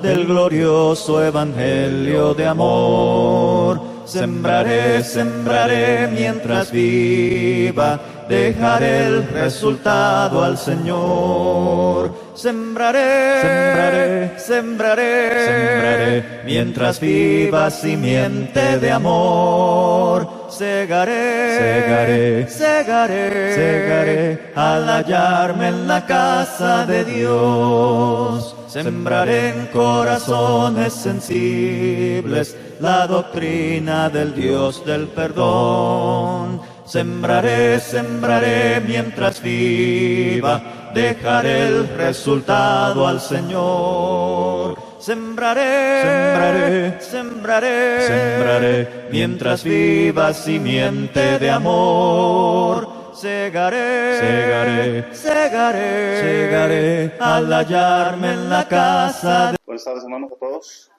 del glorioso evangelio de amor. Sembraré, sembraré mientras viva, dejaré el resultado al Señor. Sembraré, sembraré, sembraré, sembraré, mientras viva simiente de amor. Segaré, segaré, segaré, segaré, al hallarme en la casa de Dios. Sembraré en corazones sensibles la doctrina del Dios del perdón. Sembraré, sembraré mientras viva, dejaré el resultado al Señor. Sembraré, sembraré, sembraré, sembraré, mientras viva simiente de amor. Segaré, segaré, segaré, segaré, al hallarme en la casa de... Buenas tardes, hermanos, a todos.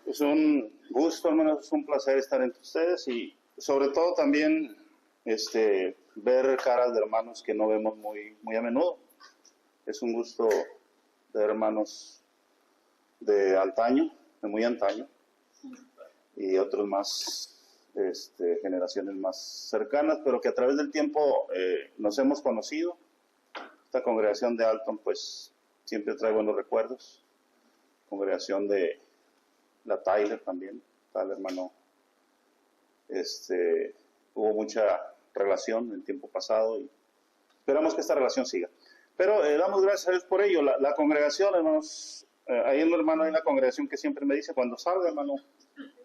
Es un gusto, hermanos, es un placer estar entre ustedes y sobre todo también ver caras de hermanos que no vemos muy a menudo. Es un gusto ver hermanos de antaño, de muy antaño, y otros más, generaciones más cercanas, pero que a través del tiempo nos hemos conocido. Esta congregación de Alton, pues, siempre trae buenos recuerdos. Congregación de la Tyler también, tal hermano. Hubo mucha relación en el tiempo pasado y esperamos que esta relación siga. Pero damos gracias a Dios por ello. La congregación, hermanos, hay un hermano en la congregación que siempre me dice, cuando salga, hermano,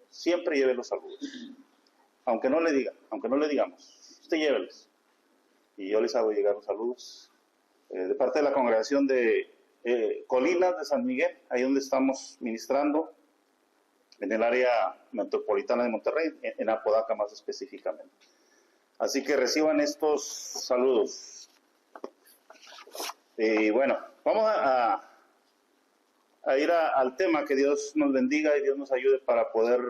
siempre lleve los saludos. Aunque no le digamos, usted llévelos. Y yo les hago llegar los saludos. De parte de la congregación de Colinas de San Miguel, ahí donde estamos ministrando, en el área metropolitana de Monterrey, en Apodaca más específicamente. Así que reciban estos saludos. Y bueno, vamos a ir al tema. Que Dios nos bendiga y Dios nos ayude para poder,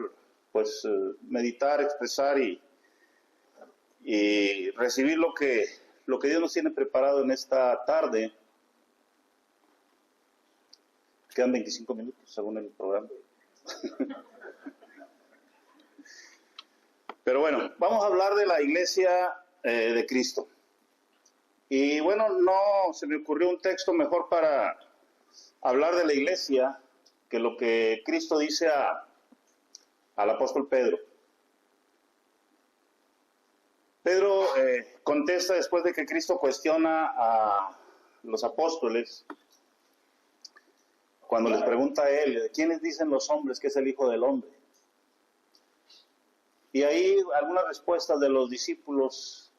pues, meditar, expresar y recibir lo que Dios nos tiene preparado en esta tarde. Quedan 25 minutos según el programa. Pero bueno, vamos a hablar de la iglesia de Cristo. Y bueno, no se me ocurrió un texto mejor para hablar de la iglesia que lo que Cristo dice al apóstol Pedro. Pedro contesta después de que Cristo cuestiona a los apóstoles, cuando les pregunta a él, ¿quiénes dicen los hombres que es el Hijo del Hombre? Y ahí algunas respuestas de los discípulos,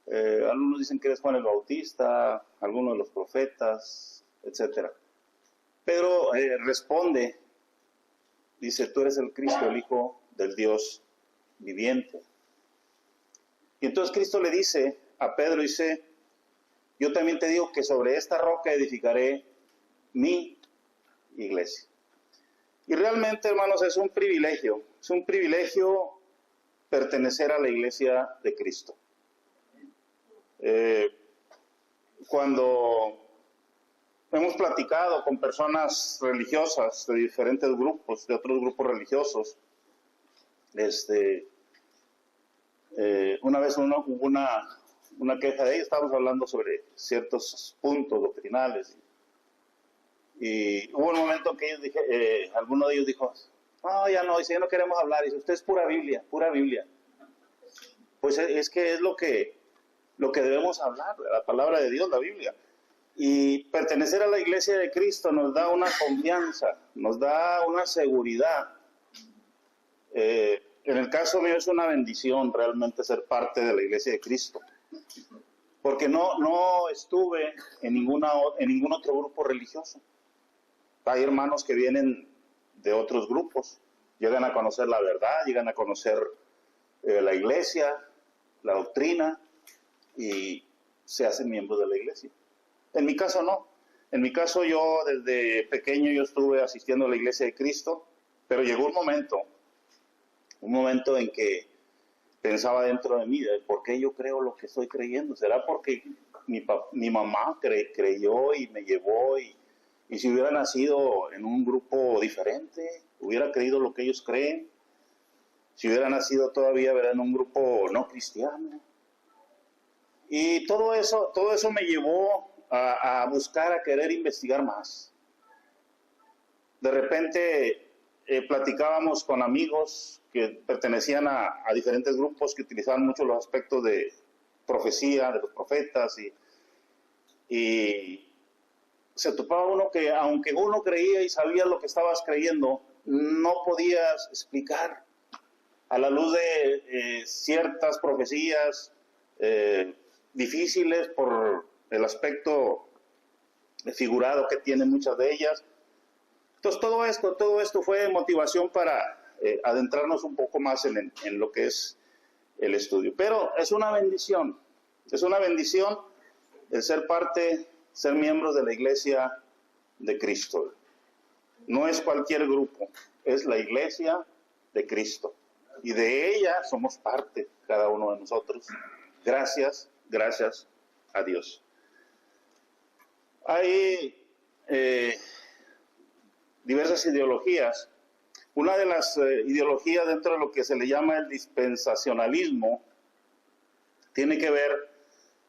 algunos dicen que eres Juan el Bautista, algunos de los profetas, etc. Pedro responde, dice, tú eres el Cristo, el Hijo del Dios viviente. Y entonces Cristo le dice a Pedro, dice, yo también te digo que sobre esta roca edificaré mi iglesia. Y realmente, hermanos, es un privilegio pertenecer a la iglesia de Cristo. Cuando hemos platicado con personas religiosas de diferentes grupos, de otros grupos religiosos, una vez hubo una queja de ellos, estábamos hablando sobre ciertos puntos doctrinales. Y hubo un momento en que ellos alguno de ellos dijo, no, ya no queremos hablar. Dice, usted es pura Biblia, pura Biblia. Pues es que es lo que debemos hablar, la palabra de Dios, la Biblia. Y pertenecer a la iglesia de Cristo nos da una confianza, nos da una seguridad. En el caso mío es una bendición realmente ser parte de la iglesia de Cristo. Porque no estuve en ningún otro grupo religioso. Hay hermanos que vienen de otros grupos, llegan a conocer la verdad, llegan a conocer la iglesia, la doctrina, y se hacen miembros de la iglesia. En mi caso no. En mi caso yo desde pequeño yo estuve asistiendo a la iglesia de Cristo, pero llegó un momento en que pensaba dentro de mí, ¿por qué yo creo lo que estoy creyendo? ¿Será porque mi mamá creyó y me llevó y y si hubiera nacido en un grupo diferente, hubiera creído lo que ellos creen, si hubiera nacido todavía, ¿verdad?, en un grupo no cristiano. Y todo eso me llevó a buscar, a querer investigar más. De repente platicábamos con amigos que pertenecían a diferentes grupos que utilizaban mucho los aspectos de profecía, de los profetas, y se topaba uno que, aunque uno creía y sabía lo que estabas creyendo, no podías explicar a la luz de ciertas profecías difíciles por el aspecto figurado que tienen muchas de ellas. Entonces todo esto fue motivación para adentrarnos un poco más en lo que es el estudio. Pero es una bendición el ser parte, ser miembros de la Iglesia de Cristo. No es cualquier grupo, es la Iglesia de Cristo. Y de ella somos parte, cada uno de nosotros. Gracias a Dios. Hay diversas ideologías. Una de las ideologías dentro de lo que se le llama el dispensacionalismo tiene que ver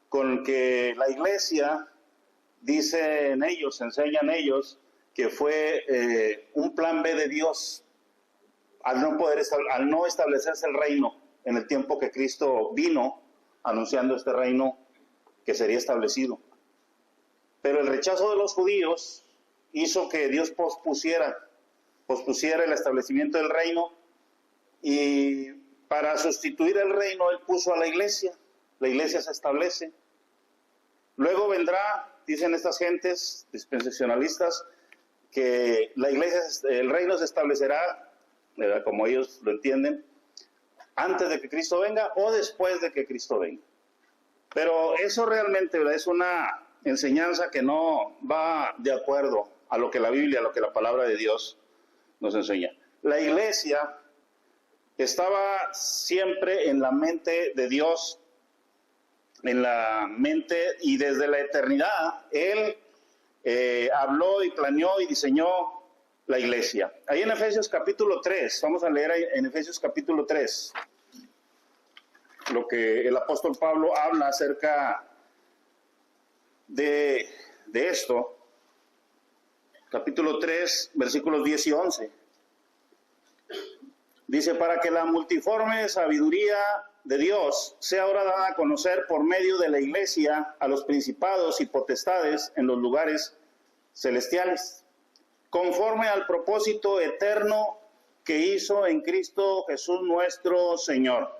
con que la Iglesia enseñan ellos que fue un plan B de Dios al no establecerse el reino en el tiempo que Cristo vino anunciando este reino que sería establecido. Pero el rechazo de los judíos hizo que Dios pospusiera el establecimiento del reino, y para sustituir el reino Él puso a la iglesia se establece. Luego vendrá, dicen estas gentes dispensacionalistas, que el reino se establecerá, ¿verdad?, como ellos lo entienden, antes de que Cristo venga o después de que Cristo venga. Pero eso realmente, ¿verdad?, es una enseñanza que no va de acuerdo a lo que la Biblia, a lo que la palabra de Dios nos enseña. La iglesia estaba siempre en la mente de Dios, en la mente, y desde la eternidad Él habló y planeó y diseñó la iglesia. Ahí en Efesios capítulo 3, vamos a leer en Efesios capítulo 3, lo que el apóstol Pablo habla acerca de esto. Capítulo 3, versículos 10 y 11. Dice: para que la multiforme sabiduría de Dios sea ahora dada a conocer por medio de la iglesia a los principados y potestades en los lugares celestiales, conforme al propósito eterno que hizo en Cristo Jesús nuestro Señor.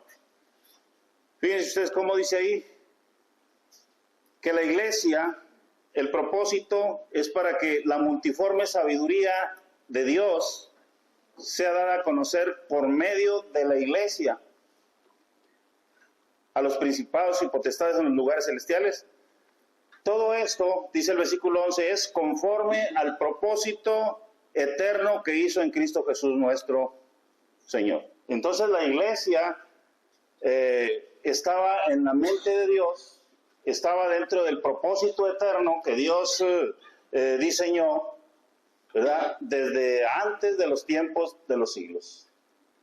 Fíjense ustedes cómo dice ahí, que la iglesia, el propósito es para que la multiforme sabiduría de Dios sea dada a conocer por medio de la iglesia a los principados y potestades en los lugares celestiales. Todo esto, dice el versículo 11, es conforme al propósito eterno que hizo en Cristo Jesús nuestro Señor. Entonces la iglesia estaba en la mente de Dios, estaba dentro del propósito eterno que Dios diseñó, ¿verdad?, desde antes de los tiempos de los siglos.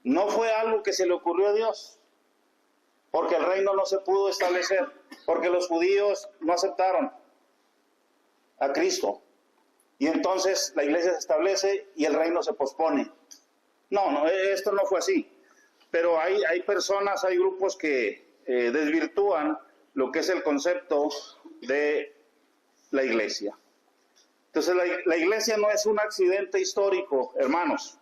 No fue algo que se le ocurrió a Dios, porque el reino no se pudo establecer, porque los judíos no aceptaron a Cristo, y entonces la iglesia se establece y el reino se pospone. No, esto no fue así. Pero hay personas, hay grupos que desvirtúan lo que es el concepto de la iglesia. Entonces la iglesia no es un accidente histórico, hermanos,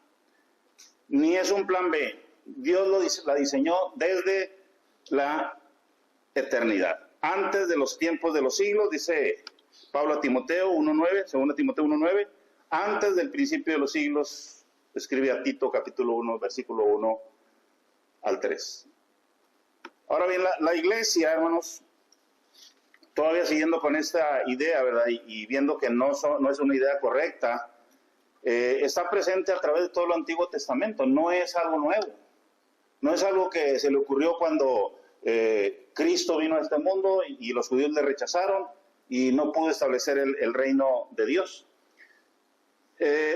ni es un plan B. Dios la diseñó desde la eternidad, antes de los tiempos de los siglos, dice Pablo a Timoteo 1.9, 2 Timoteo 1.9, antes del principio de los siglos, escribe a Tito capítulo 1, versículo 1 al 3. Ahora bien, la iglesia, hermanos, todavía siguiendo con esta idea, ¿verdad?, y viendo que no es una idea correcta, está presente a través de todo el Antiguo Testamento, no es algo nuevo, no es algo que se le ocurrió cuando Cristo vino a este mundo y los judíos le rechazaron y no pudo establecer el reino de Dios.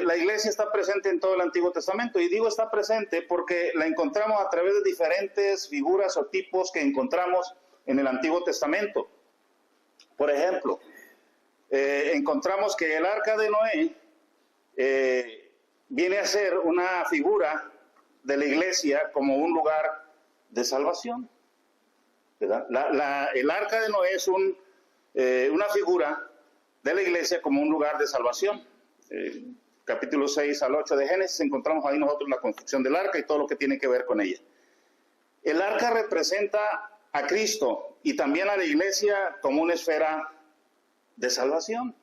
la iglesia está presente en todo el Antiguo Testamento, y digo está presente porque la encontramos a través de diferentes figuras o tipos que encontramos en el Antiguo Testamento. Por ejemplo, encontramos que el arca de Noé viene a ser una figura de la iglesia como un lugar de salvación, ¿verdad? El arca de Noé es una figura de la iglesia como un lugar de salvación. Capítulo 6 al 8 de Génesis, encontramos ahí nosotros la construcción del arca y todo lo que tiene que ver con ella. El arca representa a Cristo y también a la iglesia como una esfera de salvación.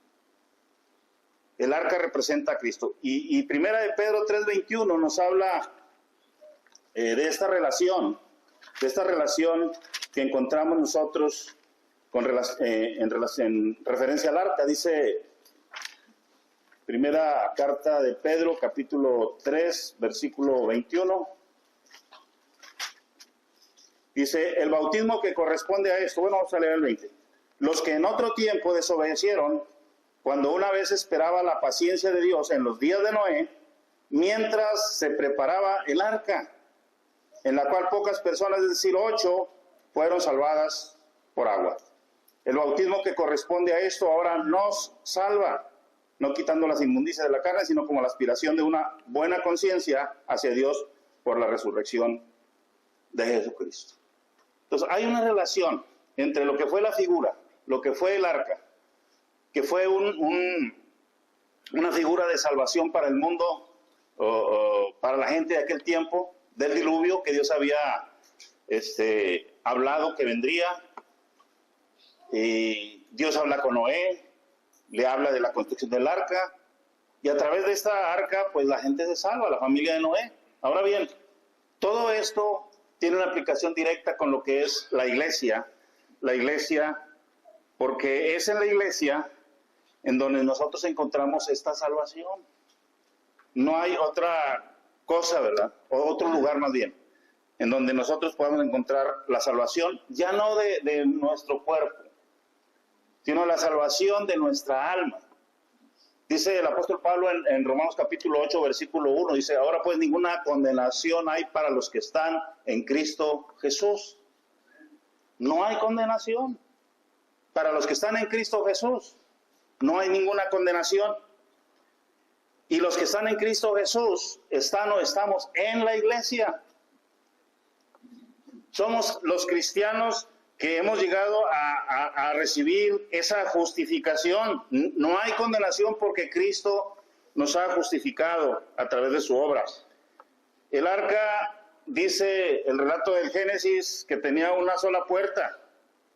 El arca representa a Cristo. Y primera de Pedro 3:21 nos habla de esta relación que encontramos nosotros en referencia al arca. Dice primera carta de Pedro, capítulo 3, versículo 21. Dice, el bautismo que corresponde a esto, bueno, vamos a leer el 20. Los que en otro tiempo desobedecieron, cuando una vez esperaba la paciencia de Dios en los días de Noé, mientras se preparaba el arca, en la cual pocas personas, es decir, 8, fueron salvadas por agua. El bautismo que corresponde a esto ahora nos salva, no quitando las inmundicias de la carne, sino como la aspiración de una buena conciencia hacia Dios por la resurrección de Jesucristo. Entonces, hay una relación entre lo que fue la figura, lo que fue el arca, que fue una figura de salvación para el mundo, para la gente de aquel tiempo, del diluvio que Dios había hablado que vendría. Y Dios habla con Noé, le habla de la construcción del arca, y a través de esta arca, pues la gente se salva, la familia de Noé. Ahora bien, todo esto tiene una aplicación directa con lo que es la iglesia, porque es en la iglesia en donde nosotros encontramos esta salvación. No hay otra cosa, ¿verdad? O otro lugar más bien, en donde nosotros podamos encontrar la salvación, ya no de nuestro cuerpo, sino la salvación de nuestra alma. Dice el apóstol Pablo en Romanos capítulo 8, versículo 1, dice, ahora pues ninguna condenación hay para los que están en Cristo Jesús. No hay condenación para los que están en Cristo Jesús. No hay ninguna condenación. Y los que están en Cristo Jesús están o estamos en la iglesia. Somos los cristianos que hemos llegado a recibir esa justificación. No hay condenación porque Cristo nos ha justificado a través de su obra. El arca, dice el relato del Génesis, que tenía una sola puerta,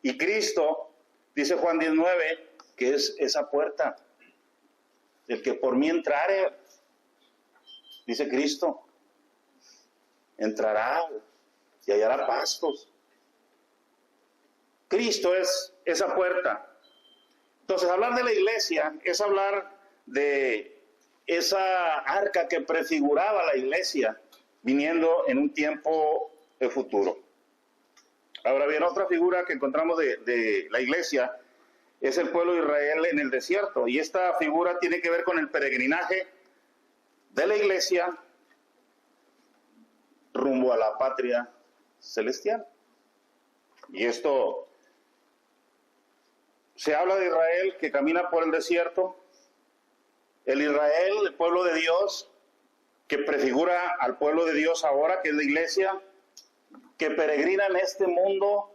y Cristo, dice Juan 19, que es esa puerta. El que por mí entrare, dice Cristo, entrará y hallará pastos. Cristo es esa puerta. Entonces, hablar de la iglesia es hablar de esa arca que prefiguraba la iglesia viniendo en un tiempo futuro. Ahora bien, otra figura que encontramos de la iglesia es el pueblo de Israel en el desierto, y esta figura tiene que ver con el peregrinaje de la iglesia rumbo a la patria celestial. Y esto se habla de Israel que camina por el desierto, el Israel, el pueblo de Dios, que prefigura al pueblo de Dios ahora, que es la iglesia, que peregrina en este mundo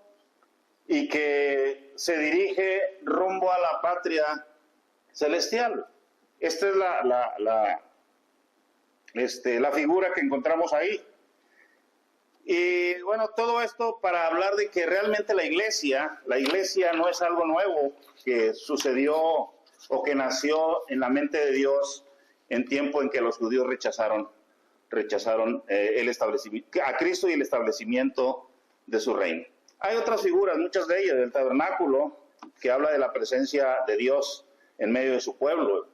y que se dirige rumbo a la patria celestial. Esta es la figura que encontramos ahí. Y bueno, todo esto para hablar de que realmente la iglesia no es algo nuevo que sucedió o que nació en la mente de Dios en tiempo en que los judíos rechazaron el establecimiento a Cristo y el establecimiento de su reino. Hay otras figuras, muchas de ellas, del tabernáculo, que habla de la presencia de Dios en medio de su pueblo.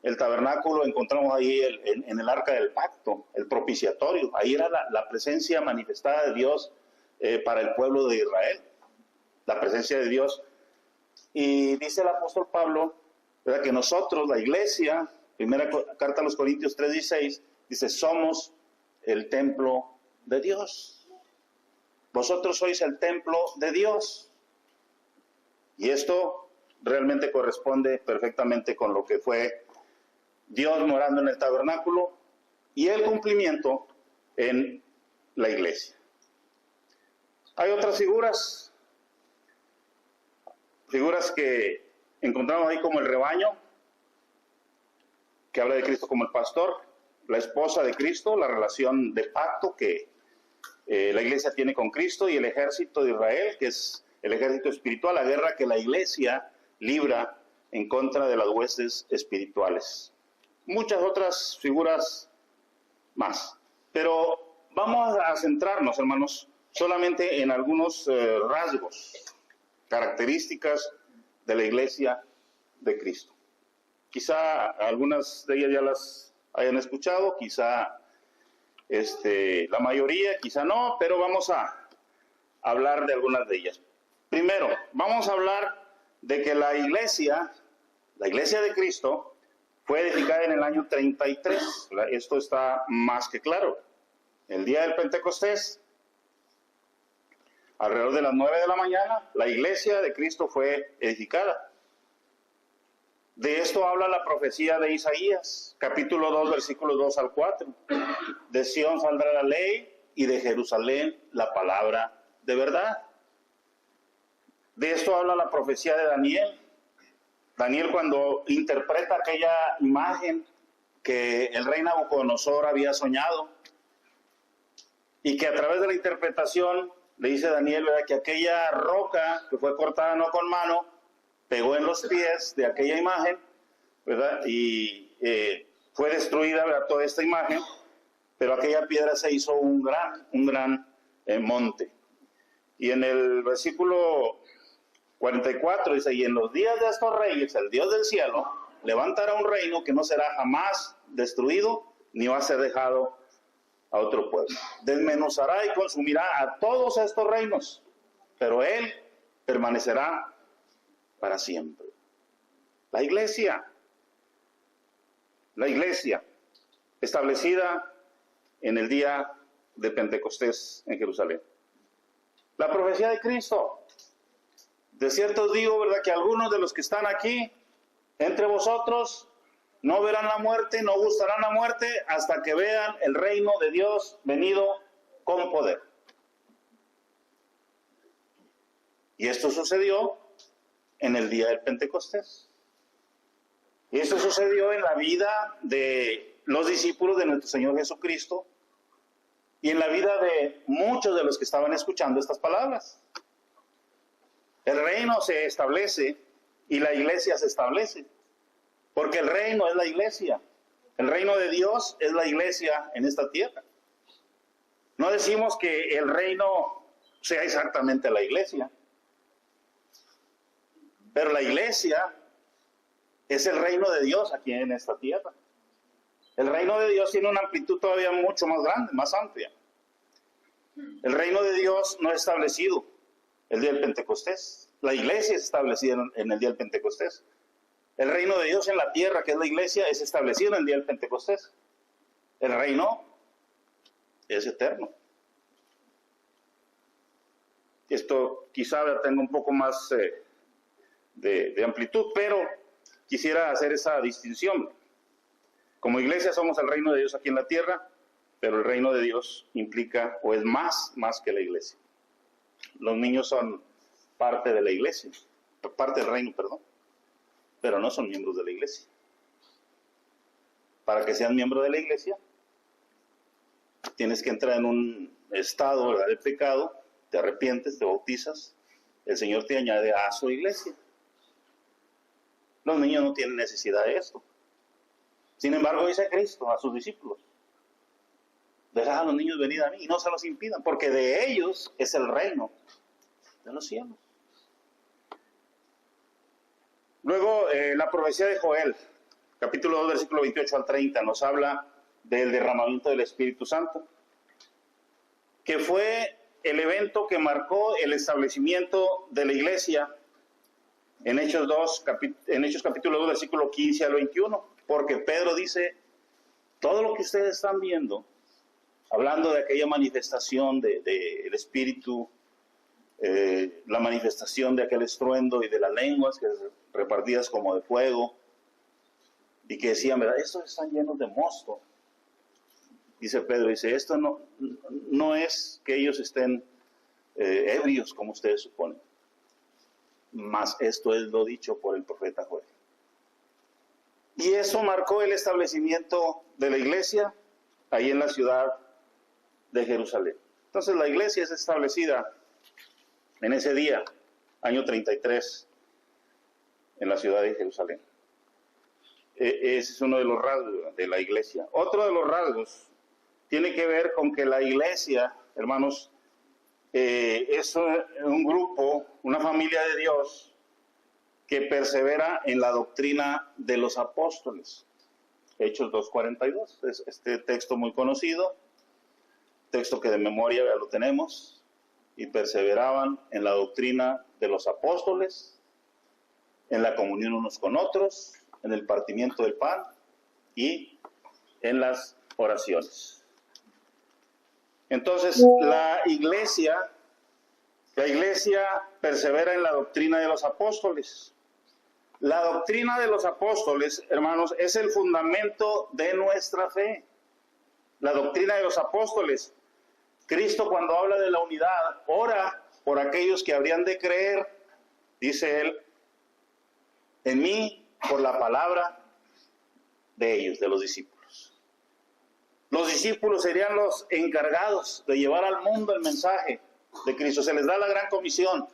El tabernáculo encontramos ahí en el arca del pacto, el propiciatorio. Ahí era la presencia manifestada de Dios para el pueblo de Israel, la presencia de Dios. Y dice el apóstol Pablo, ¿verdad?, que nosotros, la iglesia, Primera carta a los Corintios 3:16, dice, somos el templo de Dios. Vosotros sois el templo de Dios. Y esto realmente corresponde perfectamente con lo que fue Dios morando en el tabernáculo y el cumplimiento en la iglesia. Hay otras figuras que encontramos ahí como el rebaño, que habla de Cristo como el pastor, la esposa de Cristo, la relación de pacto que la iglesia tiene con Cristo, y el ejército de Israel, que es el ejército espiritual, la guerra que la iglesia libra en contra de las huestes espirituales. Muchas otras figuras más, pero vamos a centrarnos, hermanos, solamente en algunos rasgos, características de la iglesia de Cristo. Quizá algunas de ellas ya las hayan escuchado, quizá la mayoría, quizá no, pero vamos a hablar de algunas de ellas. Primero, vamos a hablar de que la iglesia de Cristo, fue edificada en el año 33. Esto está más que claro. El día del Pentecostés, alrededor de las 9 de la mañana, la iglesia de Cristo fue edificada. De esto habla la profecía de Isaías, capítulo 2, versículos 2 al 4. De Sión saldrá la ley y de Jerusalén la palabra de verdad. De esto habla la profecía de Daniel. Daniel, cuando interpreta aquella imagen que el rey Nabucodonosor había soñado, y que a través de la interpretación le dice Daniel, ¿verdad?, que aquella roca que fue cortada no con mano pegó en los pies de aquella imagen, ¿verdad?, y fue destruida, ¿verdad?, toda esta imagen, pero aquella piedra se hizo un gran monte. Y en el versículo 44 dice, y en los días de estos reyes, el Dios del cielo levantará un reino que no será jamás destruido, ni va a ser dejado a otro pueblo. Desmenuzará y consumirá a todos estos reinos, pero él permanecerá para siempre. La iglesia establecida en el día de Pentecostés en Jerusalén. La profecía de Cristo. De cierto os digo, ¿verdad?, que algunos de los que están aquí entre vosotros no verán la muerte, no gustarán la muerte hasta que vean el reino de Dios venido con poder. Y esto sucedió en el día del Pentecostés. Y esto sucedió en la vida de los discípulos de nuestro Señor Jesucristo y en la vida de muchos de los que estaban escuchando estas palabras. El reino se establece y la iglesia se establece, porque el reino es la iglesia. El reino de Dios es la iglesia en esta tierra. No decimos que el reino sea exactamente la iglesia, pero la iglesia es el reino de Dios aquí en esta tierra. El reino de Dios tiene una amplitud todavía mucho más grande, más amplia. El reino de Dios no es establecido el día del Pentecostés. La iglesia es establecida en el día del Pentecostés. El reino de Dios en la tierra, que es la iglesia, es establecido en el día del Pentecostés. El reino es eterno. Esto quizá tenga un poco más de amplitud, pero quisiera hacer esa distinción. Como iglesia somos el reino de Dios aquí en la tierra, pero el reino de Dios implica, o es más que la iglesia. Los niños son parte de la iglesia, parte del reino, perdón, pero no son miembros de la iglesia. Para que seas miembro de la iglesia, tienes que entrar en un estado, ¿verdad?, de pecado, te arrepientes, te bautizas, el Señor te añade a su iglesia. Los niños no tienen necesidad de esto. Sin embargo, dice Cristo a sus discípulos, dejad a los niños venir a mí y no se los impidan, porque de ellos es el reino de los cielos. Luego, la profecía de Joel, capítulo 2, versículo 28 al 30, nos habla del derramamiento del Espíritu Santo, que fue el evento que marcó el establecimiento de la iglesia en Hechos capítulo 2, versículo 15 al 21. porque Pedro dice, todo lo que ustedes están viendo, hablando de aquella manifestación del Espíritu, la manifestación de aquel estruendo y de las lenguas que repartidas como de fuego, y que decían, ¿verdad? Estos están llenos de mosto. Dice Pedro, dice, esto no es que ellos estén ebrios como ustedes suponen, mas esto es lo dicho por el profeta Joel. Y eso marcó el establecimiento de la iglesia ahí en la ciudad de Jerusalén. Entonces la iglesia es establecida en ese día, año 33, en la ciudad de Jerusalén. Ese es uno de los rasgos de la iglesia. Otro de los rasgos tiene que ver con que la iglesia, hermanos, es un grupo, una familia de Dios que persevera en la doctrina de los apóstoles. Hechos 2:42, es este texto muy conocido, texto que de memoria ya lo tenemos, y perseveraban en la doctrina de los apóstoles, en la comunión unos con otros, en el partimiento del pan y en las oraciones. Entonces, la iglesia persevera en la doctrina de los apóstoles. La doctrina de los apóstoles, hermanos, es el fundamento de nuestra fe. La doctrina de los apóstoles. Cristo, cuando habla de la unidad, ora por aquellos que habrían de creer, dice él, en mí, por la palabra de ellos, de los discípulos. Los discípulos serían los encargados de llevar al mundo el mensaje de Cristo. Se les da la gran comisión.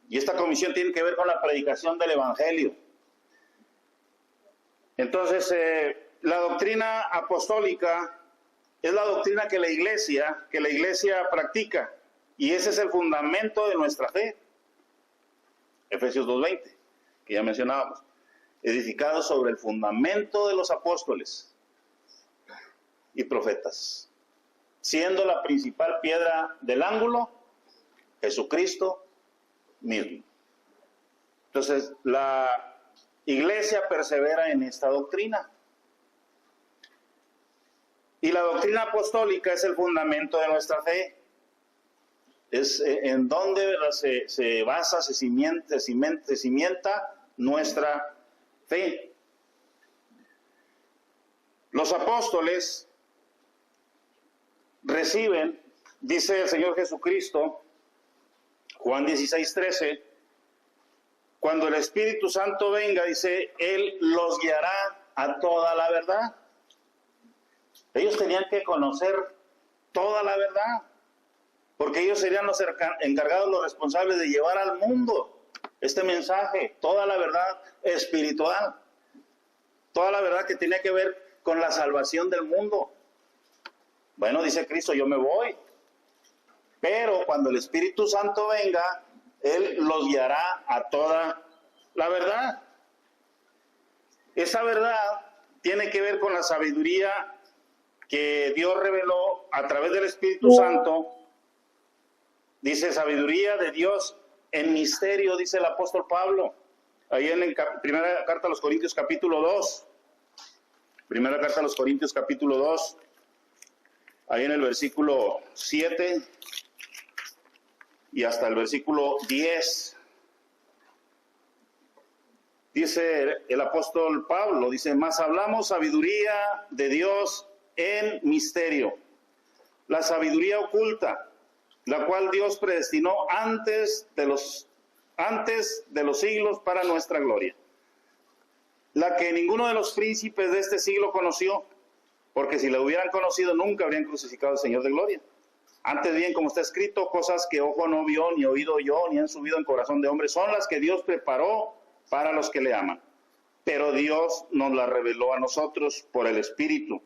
Y esta comisión tiene que ver con la predicación del Evangelio. Entonces, la doctrina apostólica es la doctrina que la iglesia practica. Y ese es el fundamento de nuestra fe. Efesios 2:20, que ya mencionábamos. Edificado sobre el fundamento de los apóstoles y profetas, siendo la principal piedra del ángulo Jesucristo mismo. Entonces, la iglesia persevera en esta doctrina. Y la doctrina apostólica es el fundamento de nuestra fe. Es en donde se basa, se cimienta nuestra fe. Los apóstoles reciben, dice el Señor Jesucristo, Juan 16:13, cuando el Espíritu Santo venga, dice, Él los guiará a toda la verdad. Ellos tenían que conocer toda la verdad, porque ellos serían los encargados, los responsables de llevar al mundo este mensaje, toda la verdad espiritual, toda la verdad que tenía que ver con la salvación del mundo. Bueno, dice Cristo, yo me voy, pero cuando el Espíritu Santo venga, Él los guiará a toda la verdad. Esa verdad tiene que ver con la sabiduría que Dios reveló a través del Espíritu Santo. Dice sabiduría de Dios en misterio, dice el apóstol Pablo, ahí en primera carta a los Corintios capítulo 2, primera carta a los Corintios capítulo 2, ahí en el versículo 7 y hasta el versículo 10, dice el apóstol Pablo, dice, mas hablamos sabiduría de Dios en misterio, la sabiduría oculta, la cual Dios predestinó antes de los siglos para nuestra gloria, la que ninguno de los príncipes de este siglo conoció, porque si la hubieran conocido nunca habrían crucificado al Señor de gloria. Antes bien, como está escrito, cosas que ojo no vio, ni oído oyó, ni han subido en corazón de hombre, son las que Dios preparó para los que le aman. Pero Dios nos las reveló a nosotros por el Espíritu,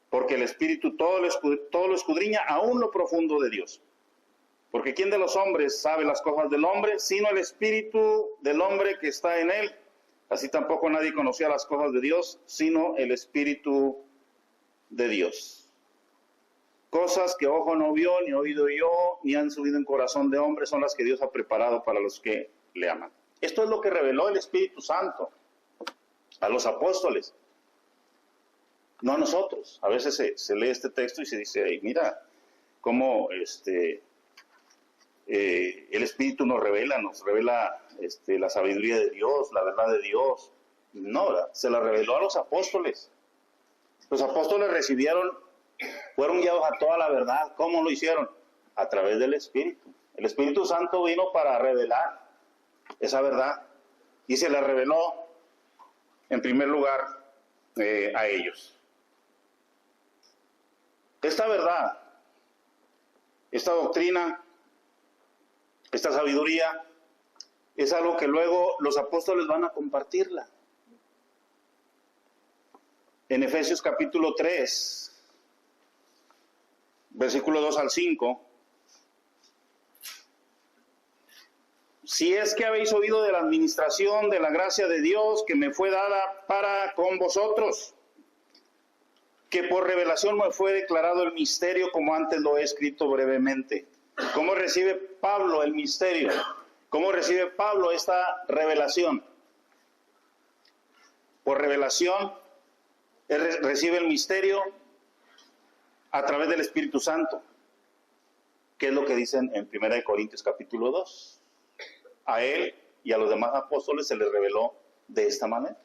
porque el Espíritu todo lo escudriña, aún lo profundo de Dios. Porque ¿quién de los hombres sabe las cosas del hombre, sino el Espíritu del hombre que está en él? Así tampoco nadie conocía las cosas de Dios, sino el Espíritu de Dios. Cosas que ojo no vio, ni oído oyó, ni han subido en corazón de hombre, son las que Dios ha preparado para los que le aman. Esto es lo que reveló el Espíritu Santo. a los apóstoles, no a nosotros. A veces se lee este texto y se dice, hey, mira cómo el Espíritu nos revela la sabiduría de Dios, la verdad de Dios. No, ¿verdad? Se la reveló a los apóstoles. Los apóstoles fueron guiados a toda la verdad. ¿Cómo lo hicieron? A través del Espíritu. El Espíritu Santo vino para revelar esa verdad y se la reveló en primer lugar a ellos. Esta verdad, esta doctrina, esta sabiduría es algo que luego los apóstoles van a compartirla. En Efesios capítulo 3, versículo 2 al 5, si es que habéis oído de la administración de la gracia de Dios que me fue dada para con vosotros, que por revelación me fue declarado el misterio como antes lo he escrito brevemente. ¿Cómo recibe Pablo el misterio? ¿Cómo recibe Pablo esta revelación? Por revelación, él recibe el misterio a través del Espíritu Santo, que es lo que dicen en 1 Corintios capítulo 2. A él y a los demás apóstoles se les reveló de esta manera.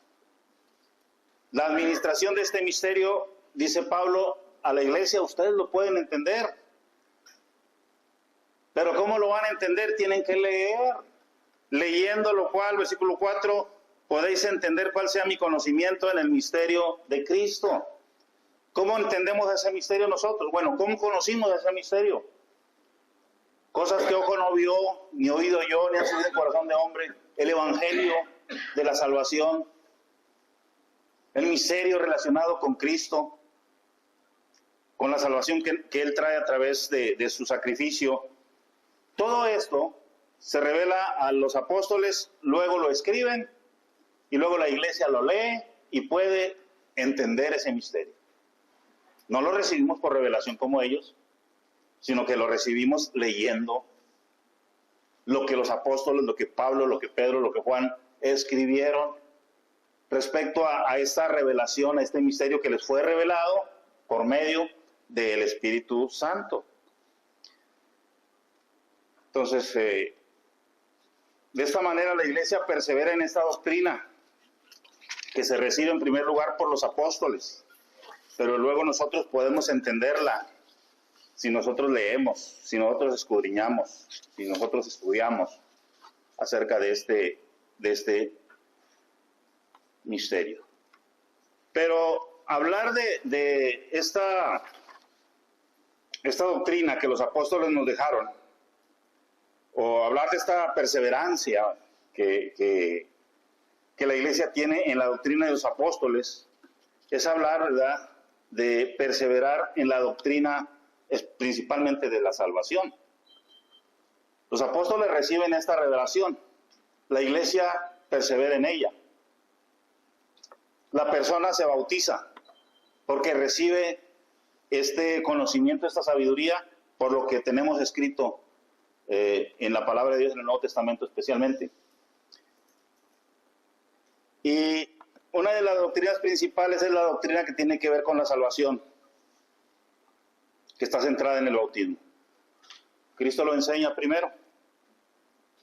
La administración de este misterio, dice Pablo, a la iglesia ustedes lo pueden entender. Pero ¿cómo lo van a entender? Tienen que leer. Leyendo lo cual, versículo 4, podéis entender cuál sea mi conocimiento en el misterio de Cristo. ¿Cómo entendemos ese misterio nosotros? Bueno, ¿cómo conocimos ese misterio? Cosas que ojo no vio, ni oído yo, ni ha subido el corazón de hombre. El evangelio de la salvación. El misterio relacionado con Cristo. Con la salvación que Él trae a través de su sacrificio. Todo esto se revela a los apóstoles, luego lo escriben, y luego la iglesia lo lee y puede entender ese misterio. No lo recibimos por revelación como ellos, sino que lo recibimos leyendo lo que los apóstoles, lo que Pablo, lo que Pedro, lo que Juan escribieron respecto a esta revelación, a este misterio que les fue revelado por medio del Espíritu Santo. Entonces, de esta manera la iglesia persevera en esta doctrina que se recibe en primer lugar por los apóstoles, pero luego nosotros podemos entenderla si nosotros leemos, si nosotros escudriñamos, si nosotros estudiamos acerca de este misterio. Pero hablar de esta doctrina que los apóstoles nos dejaron, o hablar de esta perseverancia que la iglesia tiene en la doctrina de los apóstoles, es hablar, ¿verdad?, de perseverar en la doctrina principalmente de la salvación. Los apóstoles reciben esta revelación, la iglesia persevera en ella. La persona se bautiza porque recibe este conocimiento, esta sabiduría, por lo que tenemos escrito en la palabra de Dios en el Nuevo Testamento especialmente. Y una de las doctrinas principales es la doctrina que tiene que ver con la salvación, que está centrada en el bautismo. Cristo lo enseña primero.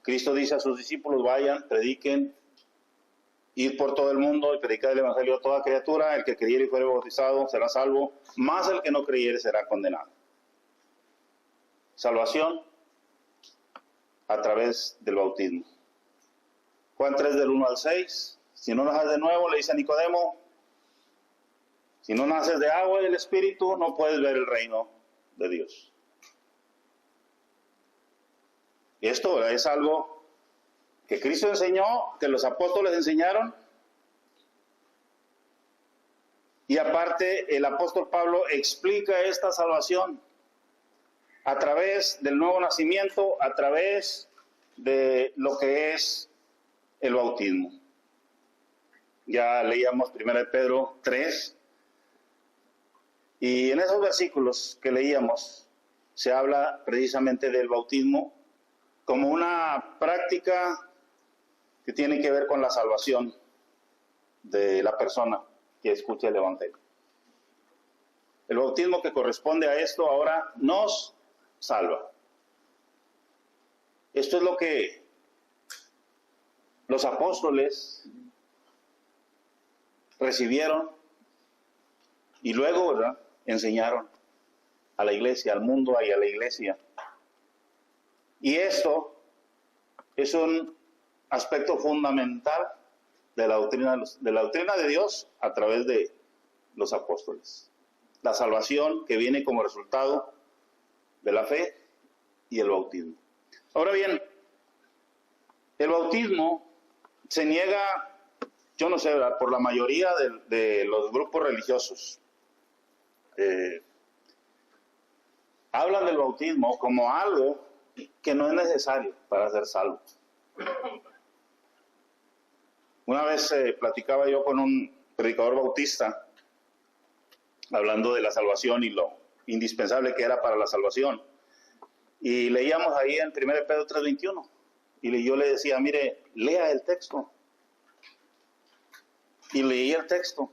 Cristo dice a sus discípulos, vayan, prediquen, id por todo el mundo y predicad el evangelio a toda criatura. El que creyere y fuere bautizado será salvo, mas el que no creyere será condenado. Salvación a través del bautismo. Juan 3 del 1 al 6. Si no naces de nuevo, le dice a Nicodemo, si no naces de agua y del Espíritu, no puedes ver el reino de Dios. Y esto es algo que Cristo enseñó, que los apóstoles enseñaron, y aparte el apóstol Pablo explica esta salvación a través del nuevo nacimiento, a través de lo que es el bautismo. Ya leíamos 1 Pedro 3, y en esos versículos que leíamos se habla precisamente del bautismo como una práctica que tiene que ver con la salvación de la persona que escucha el Evangelio. El bautismo que corresponde a esto ahora nos salva. Esto es lo que los apóstoles recibieron y luego, ¿verdad?, enseñaron a la iglesia, al mundo y a la iglesia. Y esto es un aspecto fundamental de la doctrina de Dios a través de los apóstoles. La salvación que viene como resultado de la fe y el bautismo. Ahora bien, el bautismo se niega, yo no sé, ¿verdad?, por la mayoría de los grupos religiosos. Hablan del bautismo como algo que no es necesario para ser salvo. Una vez platicaba yo con un predicador bautista, hablando de la salvación y lo indispensable que era para la salvación. Y leíamos ahí en 1 Pedro 3:21. Y yo le decía, mire, lea el texto. Y leí el texto.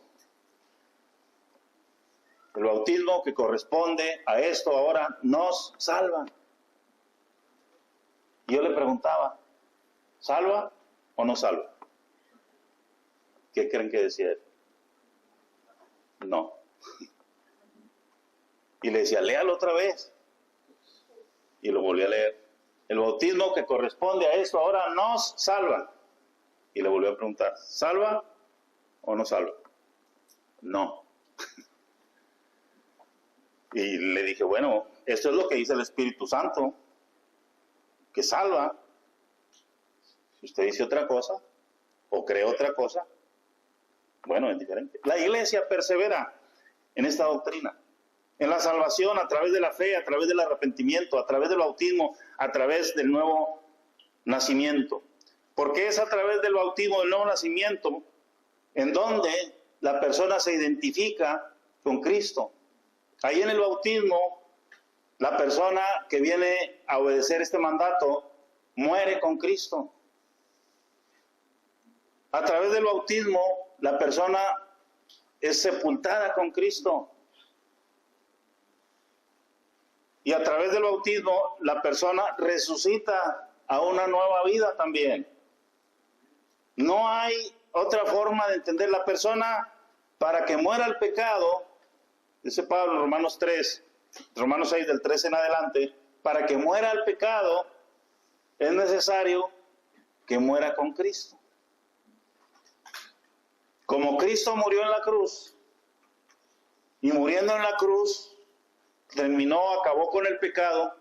El bautismo que corresponde a esto ahora nos salva. Y yo le preguntaba, ¿salva o no salva? ¿Qué creen que decía él? No. Y le decía, léalo otra vez. Y lo volví a leer. El bautismo que corresponde a esto ahora nos salva. Y le volví a preguntar, ¿salva o no salva? No. Y le dije, bueno, esto es lo que dice el Espíritu Santo, que salva. Si usted dice otra cosa, o cree otra cosa, bueno, es diferente. La iglesia persevera en esta doctrina, en la salvación a través de la fe, a través del arrepentimiento, a través del bautismo, a través del nuevo nacimiento. Porque es a través del bautismo, del nuevo nacimiento, en donde la persona se identifica con Cristo. Ahí en el bautismo, la persona que viene a obedecer este mandato muere con Cristo. A través del bautismo, la persona es sepultada con Cristo. Y a través del bautismo, la persona resucita a una nueva vida también. No hay otra forma de entender la persona para que muera el pecado. Dice Pablo en Romanos 6 del 13 en adelante, para que muera el pecado es necesario que muera con Cristo. Como Cristo murió en la cruz, y muriendo en la cruz, acabó con el pecado,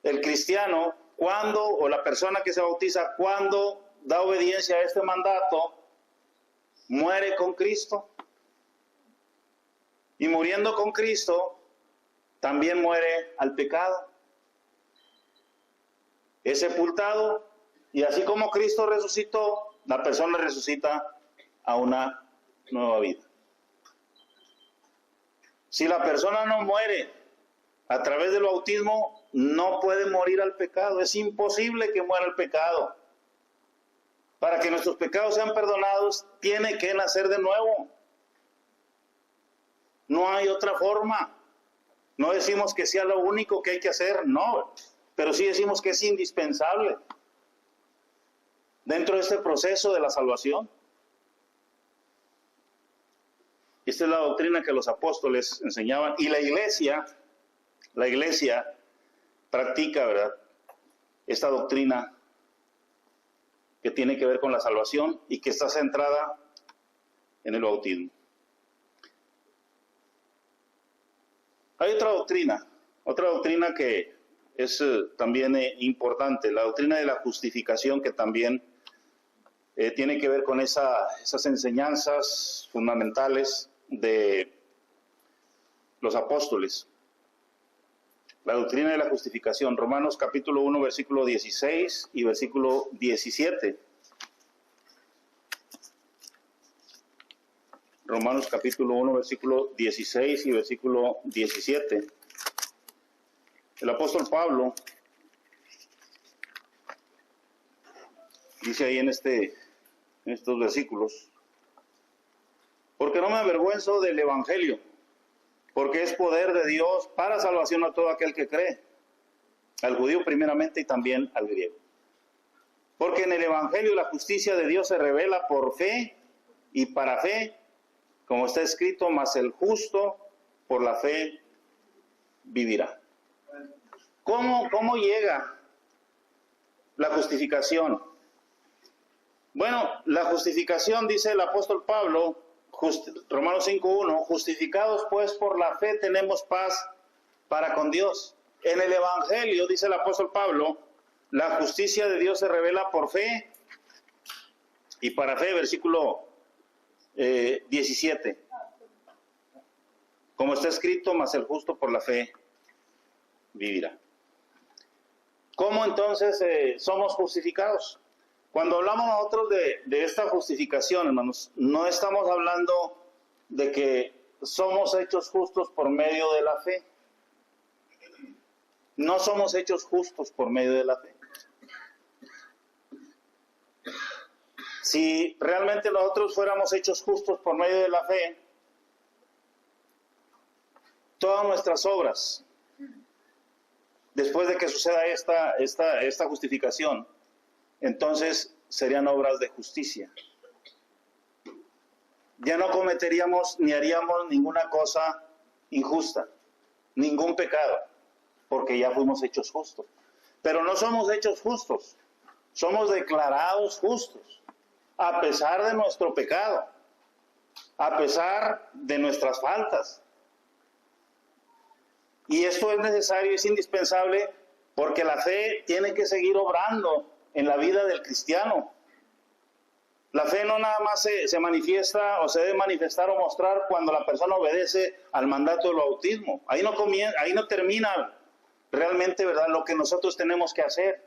el cristiano, o la persona que se bautiza, cuando da obediencia a este mandato, muere con Cristo. Y muriendo con Cristo, también muere al pecado. Es sepultado, y así como Cristo resucitó, la persona resucita a una nueva vida. Si la persona no muere a través del bautismo, no puede morir al pecado. Es imposible que muera el pecado. Para que nuestros pecados sean perdonados, tiene que nacer de nuevo. No hay otra forma. No decimos que sea lo único que hay que hacer, no. Pero sí decimos que es indispensable dentro de este proceso de la salvación. Esta es la doctrina que los apóstoles enseñaban. Y la iglesia practica, ¿verdad?, esta doctrina que tiene que ver con la salvación y que está centrada en el bautismo. Hay otra doctrina que es también importante, la doctrina de la justificación, que también tiene que ver con esas enseñanzas fundamentales de los apóstoles. La doctrina de la justificación, Romanos capítulo 1, versículo 16 y versículo 17. Romanos capítulo 1, versículo 16 y versículo 17. El apóstol Pablo dice ahí en estos versículos: Porque no me avergüenzo del Evangelio, porque es poder de Dios para salvación a todo aquel que cree, al judío primeramente y también al griego. Porque en el Evangelio la justicia de Dios se revela por fe y para fe, como está escrito, mas el justo por la fe vivirá. ¿Cómo llega la justificación? Bueno, la justificación, dice el apóstol Pablo, Romanos 5:1, justificados pues por la fe tenemos paz para con Dios. En el Evangelio, dice el apóstol Pablo, la justicia de Dios se revela por fe y para fe, versículo 17. Como está escrito, mas el justo por la fe vivirá. ¿Cómo entonces somos justificados? Cuando hablamos nosotros de esta justificación, hermanos, no estamos hablando de que somos hechos justos por medio de la fe. No somos hechos justos por medio de la fe. Si realmente nosotros fuéramos hechos justos por medio de la fe, todas nuestras obras, después de que suceda esta justificación, entonces serían obras de justicia. Ya no cometeríamos ni haríamos ninguna cosa injusta, ningún pecado, porque ya fuimos hechos justos. Pero no somos hechos justos, somos declarados justos, a pesar de nuestro pecado, a pesar de nuestras faltas. Y esto es necesario, es indispensable, porque la fe tiene que seguir obrando en la vida del cristiano. La fe no nada más se manifiesta o se debe manifestar o mostrar cuando la persona obedece al mandato del bautismo. Ahí no termina realmente, ¿verdad?, lo que nosotros tenemos que hacer.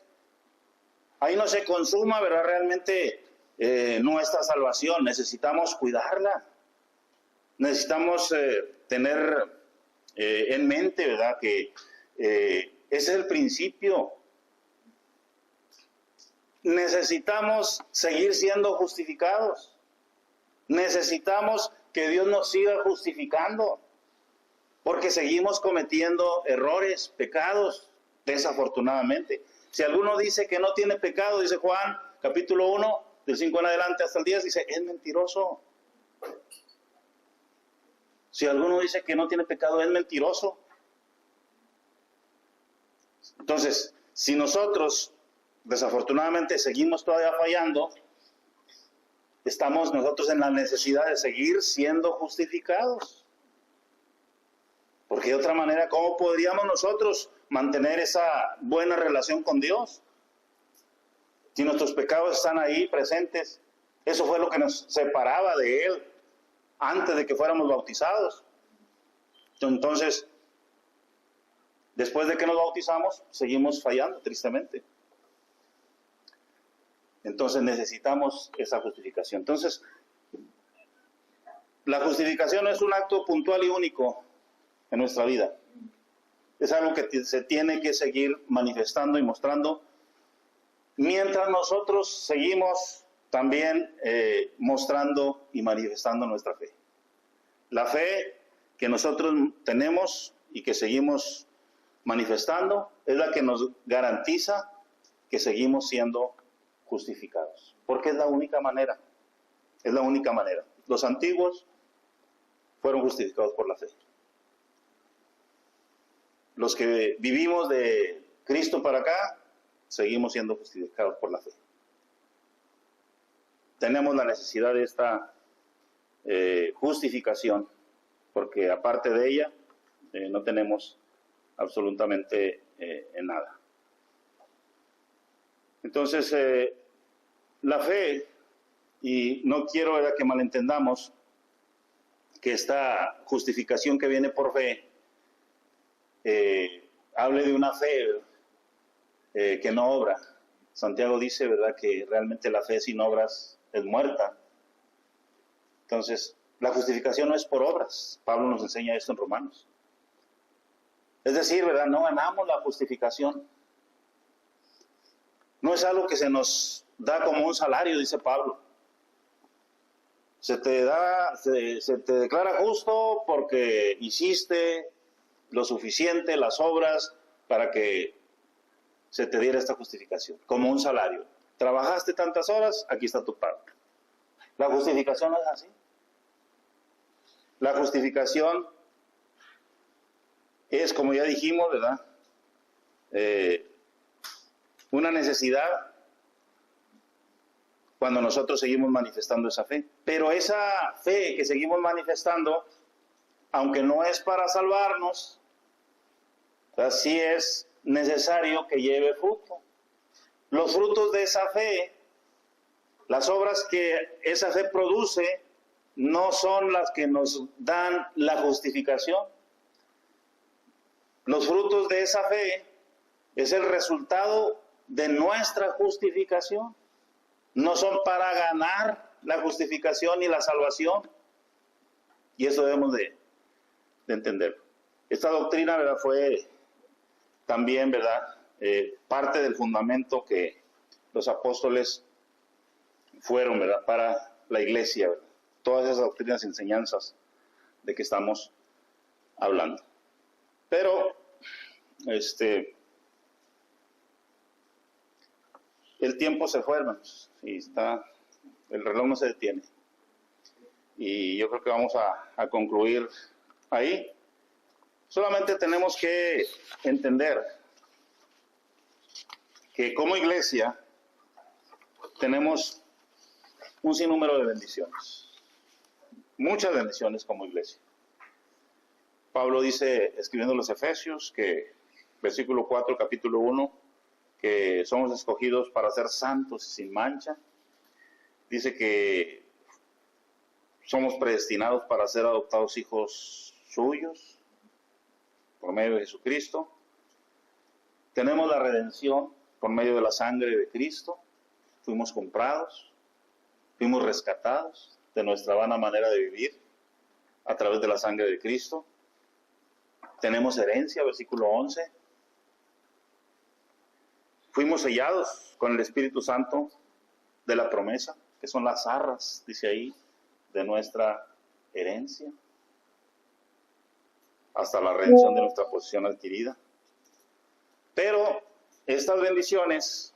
Ahí no se consuma, ¿verdad?, realmente nuestra salvación. Necesitamos cuidarla. Necesitamos tener en mente, ¿verdad?, que ese es el principio. Necesitamos seguir siendo justificados. Necesitamos que Dios nos siga justificando, porque seguimos cometiendo errores, pecados, desafortunadamente. Si alguno dice que no tiene pecado, dice Juan, capítulo 1, del 5 en adelante hasta el 10, dice, es mentiroso. Si alguno dice que no tiene pecado, es mentiroso. Entonces, si nosotros desafortunadamente seguimos todavía fallando, estamos nosotros en la necesidad de seguir siendo justificados. Porque de otra manera, ¿cómo podríamos nosotros mantener esa buena relación con Dios? Si nuestros pecados están ahí presentes, eso fue lo que nos separaba de Él antes de que fuéramos bautizados. Entonces, después de que nos bautizamos, seguimos fallando, tristemente. Entonces necesitamos esa justificación. Entonces, la justificación no es un acto puntual y único en nuestra vida. Es algo que se tiene que seguir manifestando y mostrando mientras nosotros seguimos también mostrando y manifestando nuestra fe. La fe que nosotros tenemos y que seguimos manifestando es la que nos garantiza que seguimos siendo justificados, porque es la única manera, es la única manera. Los antiguos fueron justificados por la fe. Los que vivimos de Cristo para acá, seguimos siendo justificados por la fe. Tenemos la necesidad de esta justificación, porque aparte de ella, no tenemos absolutamente nada. Entonces, la fe, y no quiero que malentendamos que esta justificación que viene por fe hable de una fe que no obra. Santiago dice, ¿verdad?, que realmente la fe sin obras es muerta. Entonces, la justificación no es por obras. Pablo nos enseña esto en Romanos. Es decir, ¿verdad?, no ganamos la justificación. No es algo que se nos da como un salario, dice Pablo, se te declara justo porque hiciste lo suficiente, las obras, para que se te diera esta justificación, como un salario. Trabajaste tantas horas, aquí está tu pago. La justificación no es así. La justificación es, como ya dijimos, ¿verdad? Una necesidad cuando nosotros seguimos manifestando esa fe. Pero esa fe que seguimos manifestando, aunque no es para salvarnos, sí es necesario que lleve fruto. Los frutos de esa fe, las obras que esa fe produce, no son las que nos dan la justificación. Los frutos de esa fe es el resultado de nuestra justificación. No son para ganar la justificación y la salvación. Y eso debemos de entender. Esta doctrina, ¿verdad?, fue también, ¿verdad?, parte del fundamento que los apóstoles fueron, ¿verdad?, para la iglesia, ¿verdad? Todas esas doctrinas y enseñanzas de que estamos hablando. Pero, el tiempo se fue, hermanos, y el reloj no se detiene. Y yo creo que vamos a concluir ahí. Solamente tenemos que entender que como iglesia tenemos un sinnúmero de bendiciones, muchas bendiciones como iglesia. Pablo dice, escribiendo a los Efesios, que versículo 4, capítulo 1, que somos escogidos para ser santos y sin mancha. Dice que somos predestinados para ser adoptados hijos suyos por medio de Jesucristo. Tenemos la redención por medio de la sangre de Cristo. Fuimos comprados, fuimos rescatados de nuestra vana manera de vivir a través de la sangre de Cristo. Tenemos herencia, versículo 11. Fuimos sellados con el Espíritu Santo de la promesa, que son las arras, dice ahí, de nuestra herencia, hasta la redención de nuestra posesión adquirida. Pero estas bendiciones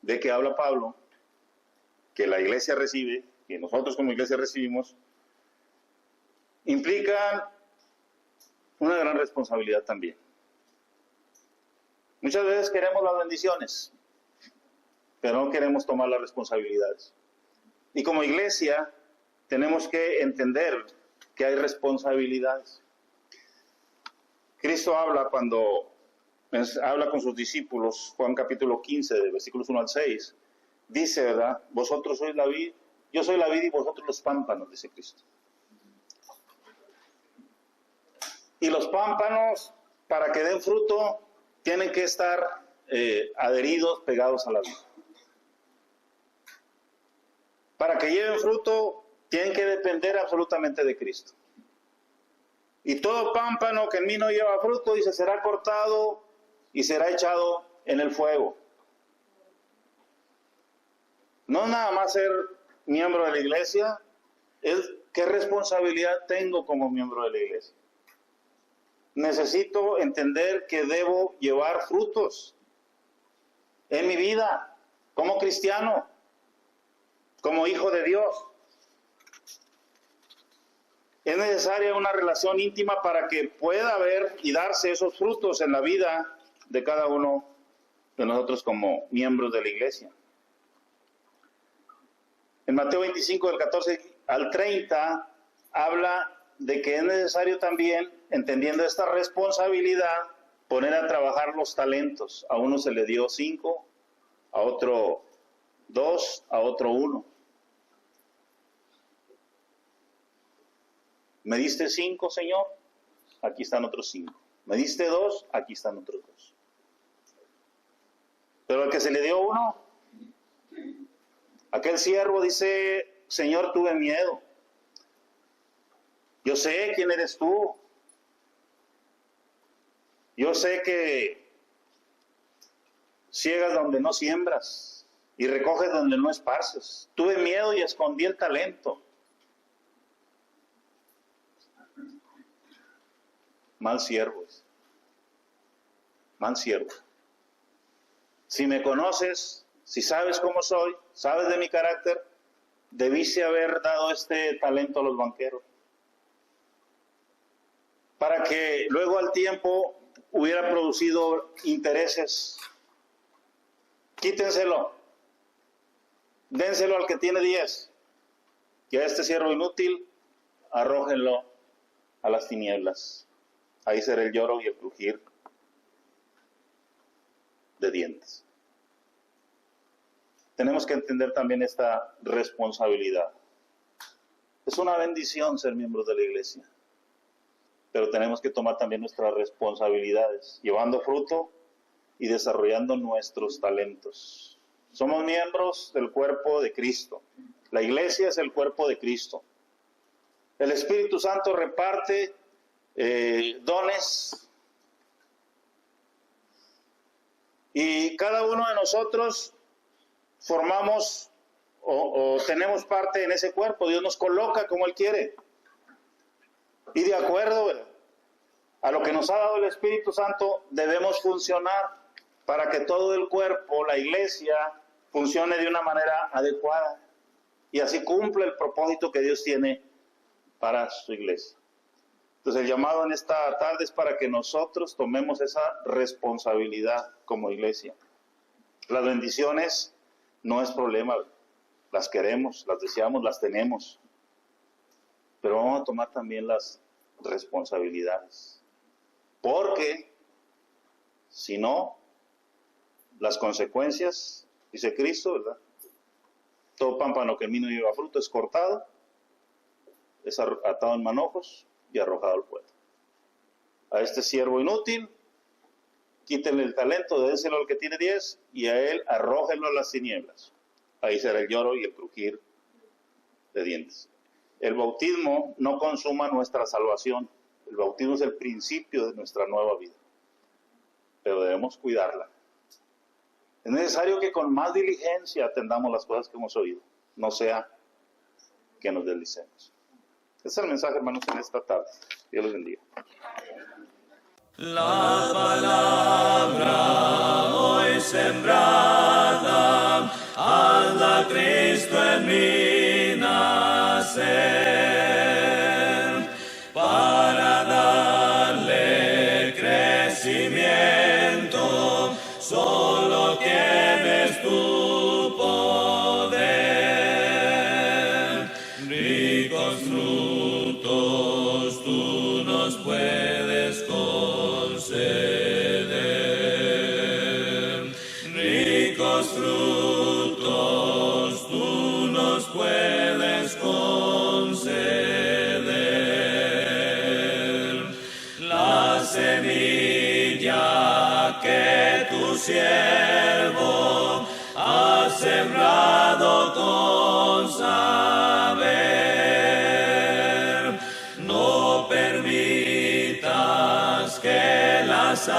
de que habla Pablo, que la iglesia recibe, que nosotros como iglesia recibimos, implican una gran responsabilidad también. Muchas veces queremos las bendiciones, pero no queremos tomar las responsabilidades. Y como iglesia tenemos que entender que hay responsabilidades. Cristo habla cuando habla con sus discípulos, Juan capítulo 15, de versículos 1 al 6, dice, ¿verdad? Vosotros sois la vid, yo soy la vid y vosotros los pámpanos, dice Cristo. Y los pámpanos, para que den fruto, tienen que estar adheridos, pegados a la vid. Para que lleven fruto, tienen que depender absolutamente de Cristo. Y todo pámpano que en mí no lleva fruto, dice, será cortado y será echado en el fuego. No nada más ser miembro de la iglesia, es qué responsabilidad tengo como miembro de la iglesia. Necesito entender que debo llevar frutos en mi vida, como cristiano, como hijo de Dios. Es necesaria una relación íntima para que pueda haber y darse esos frutos en la vida de cada uno de nosotros como miembros de la iglesia. En Mateo 25, del 14 al 30, habla de que es necesario también, entendiendo esta responsabilidad, poner a trabajar los talentos. A uno se le dio 5, a otro 2, a otro 1. ¿Me diste 5, Señor? Aquí están otros 5. ¿Me diste 2? Aquí están otros 2. Pero al que se le dio 1, aquel siervo dice, Señor, tuve miedo. Yo sé quién eres tú. Yo sé que ciegas donde no siembras y recoges donde no esparces. Tuve miedo y escondí el talento. Mal siervo. Mal siervo. Si me conoces, si sabes cómo soy, sabes de mi carácter, debiste haber dado este talento a los banqueros, para que luego al tiempo hubiera producido intereses. Quítenselo, dénselo al que tiene 10, y a este siervo inútil arrójenlo a las tinieblas. Ahí será el lloro y el crujir de dientes. Tenemos que entender también esta responsabilidad. Es una bendición ser miembros de la iglesia, pero tenemos que tomar también nuestras responsabilidades, llevando fruto y desarrollando nuestros talentos. Somos miembros del cuerpo de Cristo. La iglesia es el cuerpo de Cristo. El Espíritu Santo reparte dones, y cada uno de nosotros formamos o tenemos parte en ese cuerpo. Dios nos coloca como Él quiere, y de acuerdo a lo que nos ha dado el Espíritu Santo debemos funcionar para que todo el cuerpo, la iglesia, funcione de una manera adecuada y así cumple el propósito que Dios tiene para su iglesia. Entonces el llamado en esta tarde es para que nosotros tomemos esa responsabilidad como iglesia. Las bendiciones no es problema, las queremos, las deseamos, las tenemos, pero vamos a tomar también las responsabilidades, porque si no, las consecuencias, dice Cristo, ¿verdad? Todo pámpano que en mí no lleva fruto es cortado, es atado en manojos y arrojado al fuego. A este siervo inútil, quítenle el talento, dénselo al que tiene 10, y a él arrójenlo a las tinieblas. Ahí será el lloro y el crujir de dientes. El bautismo no consuma nuestra salvación. El bautismo es el principio de nuestra nueva vida, pero debemos cuidarla. Es necesario que con más diligencia atendamos las cosas que hemos oído, no sea que nos deslicemos. Ese es el mensaje, hermanos, en esta tarde. Dios los bendiga. La palabra hoy sembrada, hazla Cristo en mí nacer, para darle crecimiento, solo tienes tu poder. Ricos frutos tú nos puedes conceder. Ricos frutos tú nos puedes conceder. La semilla que tu siervo ha sembrado con saber, no permitas que las